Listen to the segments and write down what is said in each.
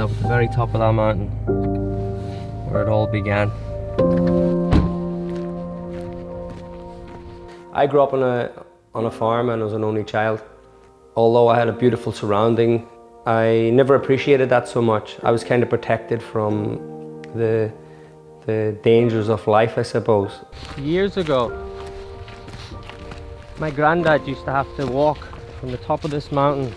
up at the very top of that mountain where it all began. I grew up on a farm and was an only child. Although I had a beautiful surrounding, I never appreciated that so much. I was kind of protected from the dangers of life, I suppose. Years ago, my granddad used to have to walk from the top of this mountain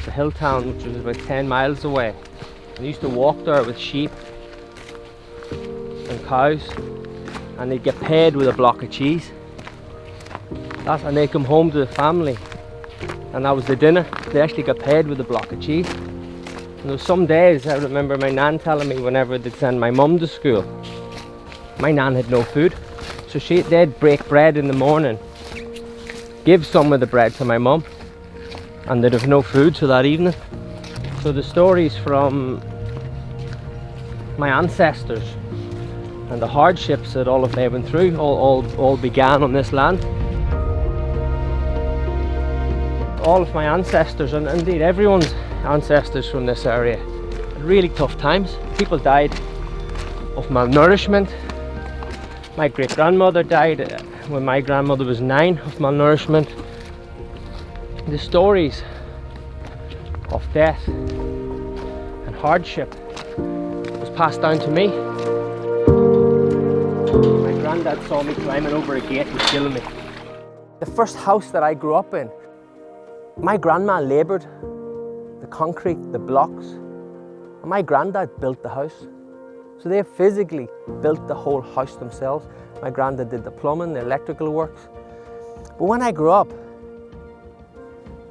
to Hilltown, which was about 10 miles away. And he used to walk there with sheep and cows, and they'd get paid with a block of cheese. And they'd come home to the family, and that was the dinner. They actually got paid with a block of cheese. And there was some days, I remember my nan telling me whenever they'd send my mum to school, my nan had no food. So they'd break bread in the morning, give some of the bread to my mum, and they'd have no food till that evening. So the stories from my ancestors and the hardships that all of they went through all began on this land. All of my ancestors, and indeed everyone's ancestors from this area, had really tough times. People died of malnourishment. My great-grandmother died when my grandmother was 9 of malnourishment. The stories of death and hardship was passed down to me. My granddad saw me climbing over a gate and killing me. The first house that I grew up in, my grandma laboured the concrete, the blocks, and my granddad built the house. So they physically built the whole house themselves. My granddad did the plumbing, the electrical works. But when I grew up,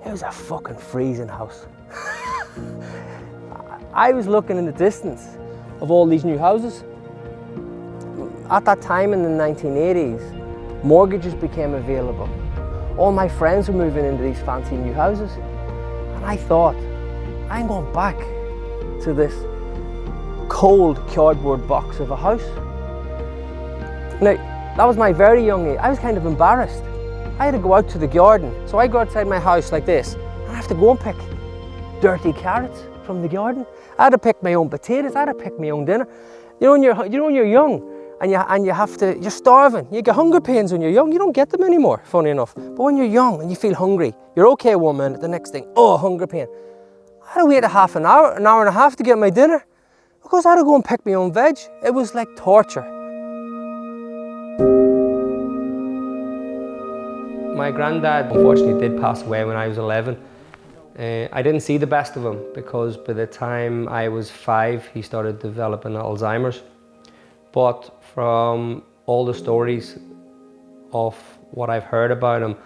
it was a fucking freezing house. I was looking in the distance of all these new houses. At that time in the 1980s, mortgages became available. All my friends were moving into these fancy new houses. And I thought, I'm going back to this cold cardboard box of a house. Now, that was my very young age. I was kind of embarrassed. I had to go out to the garden. So I go outside my house like this, and I have to go and pick dirty carrots from the garden. I had to pick my own potatoes. I had to pick my own dinner. You know, when you're young, and you're starving. You get hunger pains when you're young. You don't get them anymore, funny enough. But when you're young and you feel hungry, you're okay 1 minute, the next thing, oh, hunger pain. I had to wait a half an hour and a half to get my dinner because I had to go and pick my own veg. It was like torture. My granddad unfortunately did pass away when I was 11. I didn't see the best of him because by the time I was 5, he started developing Alzheimer's. But from all the stories of what I've heard about him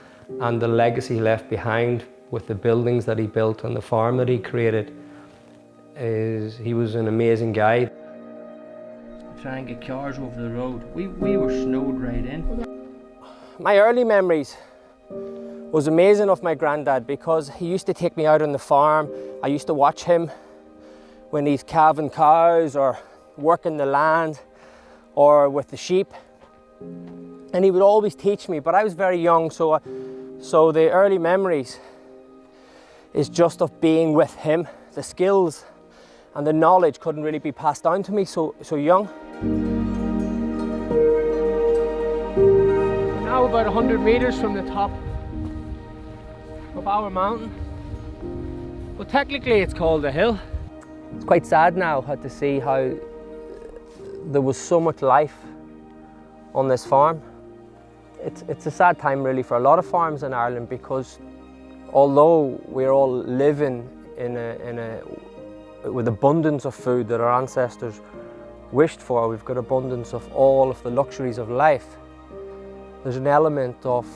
and the legacy he left behind with the buildings that he built and the farm that he created, he was an amazing guy. Try and get cars over the road. We were snowed right in. My early memories was amazing of my granddad because he used to take me out on the farm. I used to watch him when he's calving cows or working the land or with the sheep, and he would always teach me, but I was very young, so the early memories is just of being with him. The skills and the knowledge couldn't really be passed down to me so young. We're now about 100 meters from the top of our mountain. Well, technically it's called a hill. It's quite sad now to see how there was so much life on this farm. It's a sad time really for a lot of farms in Ireland because although we're all living with abundance of food that our ancestors wished for, we've got abundance of all of the luxuries of life, there's an element of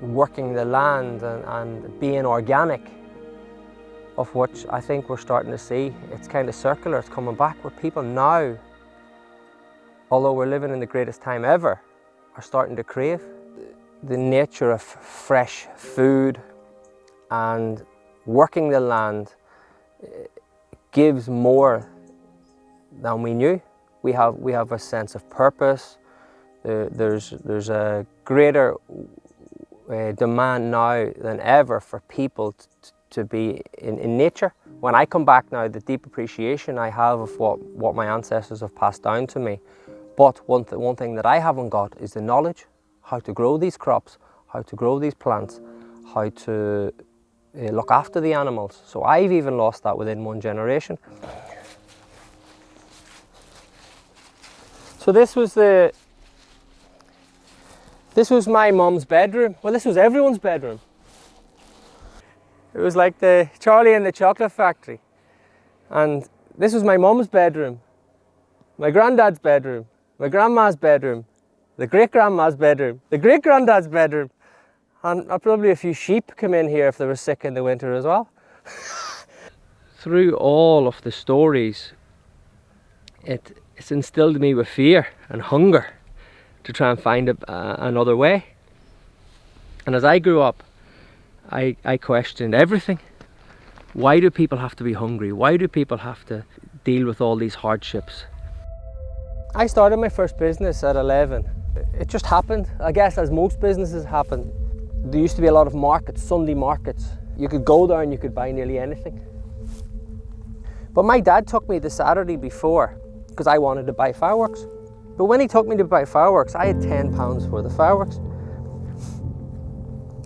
working the land and being organic, of which I think we're starting to see. It's kind of circular, it's coming back, where people now, although we're living in the greatest time ever, are starting to crave the nature of fresh food, and working the land gives more than we knew. We have a sense of purpose. There's a greater demand now than ever for people to be in nature. When I come back now, the deep appreciation I have of what my ancestors have passed down to me. But one thing that I haven't got is the knowledge, how to grow these crops, how to grow these plants, how to look after the animals. So I've even lost that within one generation. So this was my mum's bedroom. Well, this was everyone's bedroom. It was like the Charlie and the Chocolate Factory. And this was my mum's bedroom, my granddad's bedroom, my grandma's bedroom, the great-grandma's bedroom, the great-granddad's bedroom. And probably a few sheep come in here if they were sick in the winter as well. Through all of the stories, it's instilled me with fear and hunger to try and find another way. And as I grew up, I questioned everything. Why do people have to be hungry? Why do people have to deal with all these hardships? I started my first business at 11. It just happened, I guess, as most businesses happen. There used to be a lot of markets, Sunday markets. You could go there and you could buy nearly anything. But my dad took me the Saturday before because I wanted to buy fireworks. But when he took me to buy fireworks, I had £10 worth of fireworks.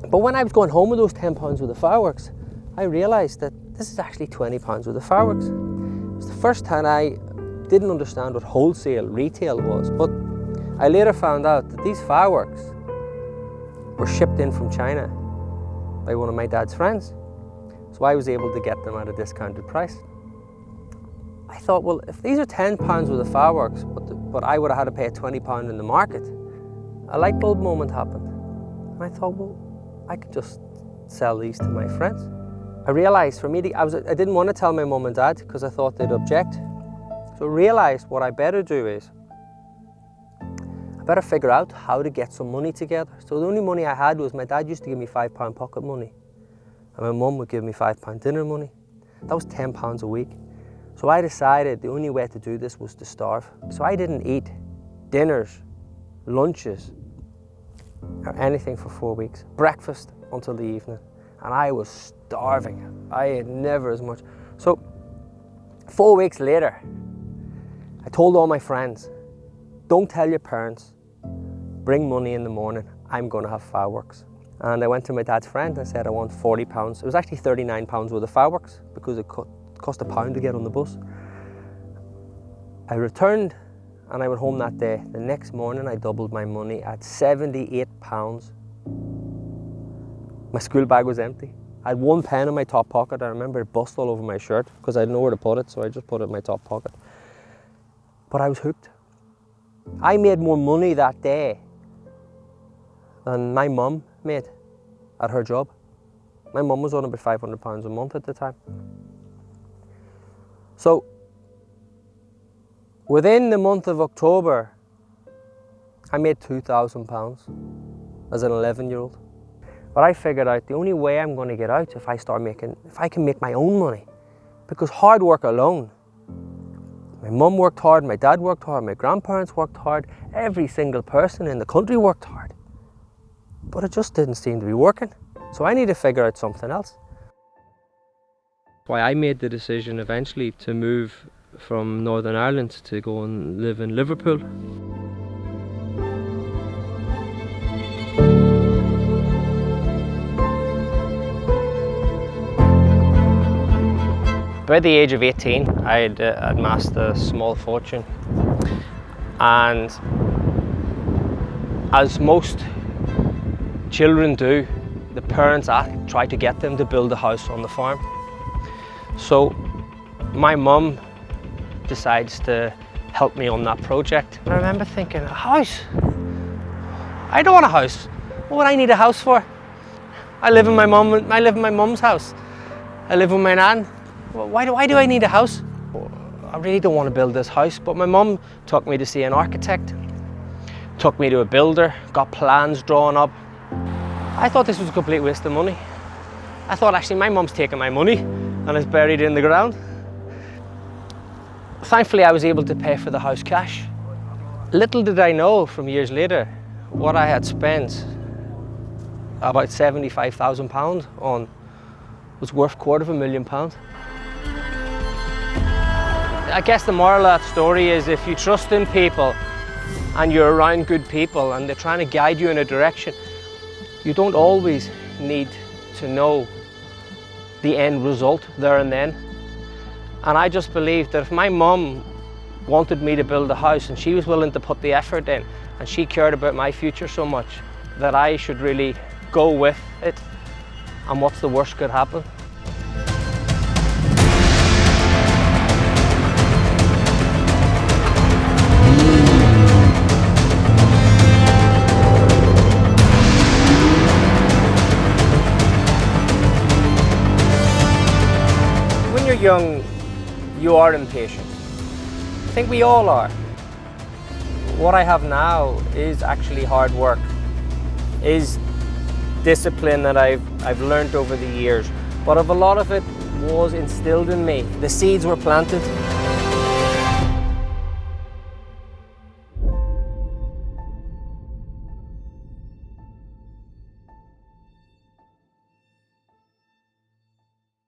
But when I was going home with those £10 worth of fireworks, I realised that this is actually £20 worth of fireworks. It was the first time I didn't understand what wholesale retail was, but I later found out that these fireworks were shipped in from China by one of my dad's friends. So I was able to get them at a discounted price. I thought, well, if these are £10 worth of fireworks, but I would have had to pay £20 in the market, a light bulb moment happened. And I thought, well, I could just sell these to my friends. I realised for me, I didn't want to tell my mum and dad because I thought they'd object. So I realised what I better do is, I better figure out how to get some money together. So the only money I had was my dad used to give me £5 pocket money. And my mum would give me £5 dinner money. That was £10 a week. So I decided the only way to do this was to starve. So I didn't eat dinners, lunches, or anything for 4 weeks. Breakfast until the evening. And I was starving. I had never as much. So 4 weeks later, I told all my friends, don't tell your parents, bring money in the morning, I'm going to have fireworks. And I went to my dad's friend and said I want £40. It was actually £39 worth of fireworks because it cost £1 to get on the bus. I returned and I went home that day. The next morning I doubled my money at £78. My school bag was empty. I had one pen in my top pocket. I remember it bust all over my shirt because I didn't know where to put it, so I just put it in my top pocket. But I was hooked. I made more money that day than my mum made at her job. My mum was on about £500 a month at the time. So within the month of October, I made £2,000 as an 11-year-old. But I figured out the only way I'm going to get out if I can make my own money. Because hard work alone, my mum worked hard, my dad worked hard, my grandparents worked hard, every single person in the country worked hard. But it just didn't seem to be working. So I need to figure out something else. Why I made the decision eventually to move from Northern Ireland to go and live in Liverpool. By the age of 18, I had amassed a small fortune, and as most children do, the parents try to get them to build a house on the farm. So my mum decides to help me on that project. And I remember thinking, a house? I don't want a house. What would I need a house for? I live in my mum's house. I live with my nan. Why do I need a house? I really don't want to build this house, but my mum took me to see an architect, took me to a builder, got plans drawn up. I thought this was a complete waste of money. I thought actually my mum's taken my money and it's buried in the ground. Thankfully I was able to pay for the house cash. Little did I know from years later what I had spent about £75,000 on was worth £250,000. I guess the moral of that story is if you trust in people and you're around good people and they're trying to guide you in a direction, you don't always need to know the end result there and then. And I just believe that if my mum wanted me to build a house and she was willing to put the effort in and she cared about my future so much, that I should really go with it, and what's the worst could happen? When you're young, you are impatient. I think we all are. What I have now is actually hard work, is discipline that I've learned over the years, but a lot of it was instilled in me. The seeds were planted.